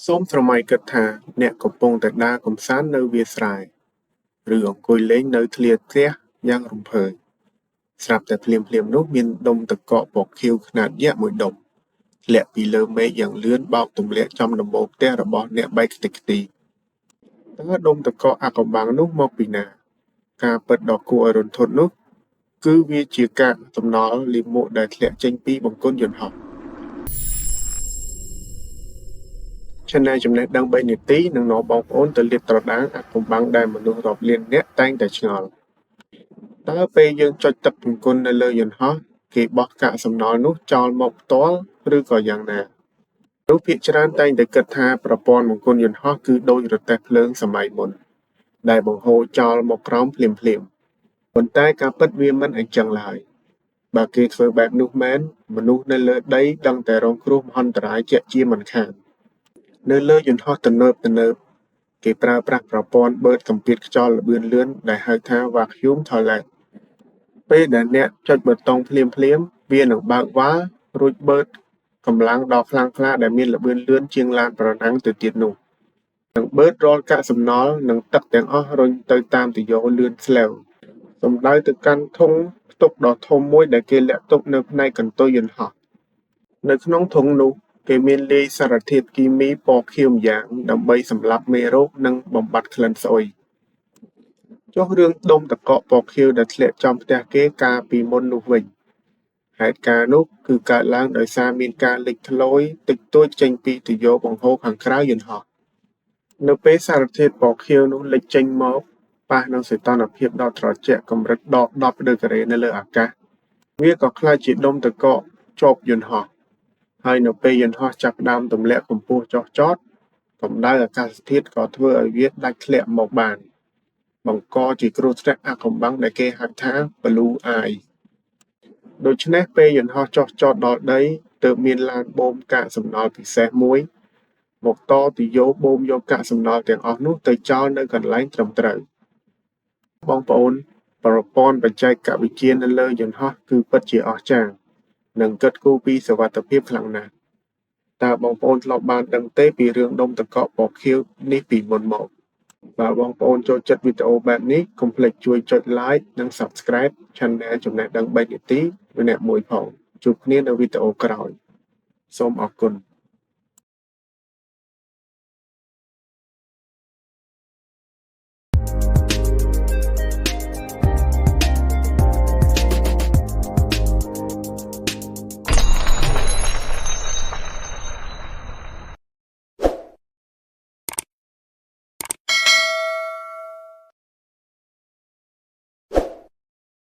សូមស្រមៃគិតថាអ្នកកំពុងតែដើរកម្សាន្តនៅវាលស្រែឬអង្គុយលេងនៅធ្លាផ្ទះយ៉ាងរំភើបស្រាប់តែភ្លាមៗនោះមានដុំទឹកកកពណ៌ខៀវខ្នាតយក្សមួយដុំធ្លាក់ពីលើមេឃយ៉ាងលឿនបោកទម្លាក់ចំដំបូលផ្ទះរបស់អ្នកបែកខ្ទេចខ្ទីតើដុំទឹកកកអាថ៌កំបាំងនោះមកពីណាការពិតដ៏គួរឲ្យរន្ធត់នោះគឺវាជាកាកសំណល់លាមកដែលធ្លាក់ចេញពីបង្គន់យន្តហោះChannel ចំណេះដឹង3នាទីនឹងនាំបងប្អូនទៅលាតត្រដាងអាថ៌កំបាំងដែលមនុស្សរាប់លាននាក់តែងតែឆ្ងល់តើពេលយើងចុចទឹកបង្គន់នៅលើយន្តហោះគេបោះកាកសំណល់នោះចោលមកផ្ទាល់ឬក៏យ៉ាងណាមនុស្សភាគច្រើនតែងតែគិតថាប្រព័ន្ធបង្គន់យន្តហោះគឺដូចរទេះភ្លើងសម័យមុនដែលបង្ហូរចោលមកក្រោមភ្លាមប៉ុន្តែការពិតវាមិនអញ្ចឹងឡើយបើគេធ្វើបែបនោះមែនមនុស្សនៅលើដីដឹងតែរងគ្រោះមហន្តរាយជាក់ជាមិនខាននៅលើយន្តហោះទំនើបគេប្រើប្រាស់ប្រព័ន្ធបឺតសម្ពាធខ្យល់ល្បឿនលឿនដែលហៅថា vacuum toilet ពេលដែលអ្នកចុចប៊ូតុងភ្លាមវានឹងបើកវ៉ាល់រួចបឺតកម្លាំងដ៏ខ្លាំងក្លាដែលមានល្បឿនលឿនជាងឡានប្រណាំងទៅទៀតនោះនឹងបឺតរាល់កាកសំណល់និងទឹកទាំងអស់រុញទៅតាមទយោលឿនស្លេវសំដៅទៅកាន់ធុងផ្ទុកដ៏ធំមួយដែលគេលាក់ទុកនៅផ្នែកកន្ទុយយន្តហោះនៅក្នុងធុងនោះគេមានលាយសារធាតុគីមីពណ៌ខៀវម្យ៉ាងដើម្បីសម្លាប់មេរោគនិងបំបាត់ក្លិនស្អុយចុះរឿងដុំទឹកកកពណ៌ខៀវដែលធ្លាក់ចំផ្ទះគេកាលពីមុននោះវិញហេតុការណ៍នោះគឺកើតឡើងដោយសារមានការលេចធ្លោយតិចតួចចេញពីទយោបង្ហូរខាងក្រៅយន្តហោះនៅពេលសារធាតុពណ៌ខៀវនោះលេចចេញមកប៉ះនឹងសីតុណ្ហភាពដ៏ត្រជាក់កម្រិតដក10 ដឺក្រេនៅលើអាកាសវាក៏ក្លាយជាដុំទឹកកកជាប់យន្តហោះហើយនៅពេលយន្តហោះចាប់ផ្ដើមទម្លាក់កម្ពស់ចុះចតកម្ដៅអាកាសធាតុក៏ធ្វើឲ្យវាដាច់ធ្លាក់មកបានបង្កជាគ្រោះថ្នាក់អាថ៌កំបាំងដែលគេហៅថា Blue Eye ដូច្នេះពេលយន្តហោះចុះចតដល់ដីទើបមានឡានបូមកាកសំណល់ពិសេសមួយមកតទយោបូមយកកាកសំណល់ទាំងអស់នោះទៅចោលនៅកន្លែងត្រឹមត្រូវបងប្អូនប្រព័ន្ធបច្ចេកវិទ្យានៅលើយន្តហោះគឺពិតជាអស្ចារ្យនិងគិតគូរពីសុវត្ថិភាពខ្លាំងណាស់តើបងប្អូនធ្លាប់បានដឹងទេពីរឿងដុំទឹកកកពណ៌ខៀវនេះពីមុនមកបើបងប្អូនចូលចិត្តវីដេអូបែបនេះកុំភ្លេចជួយចុច like និង subscribe Channel ចំណេះដឹង3នាទីម្នាក់មួយផងជួបគ្នានៅវីដេអូក្រោយសូមអរគុណ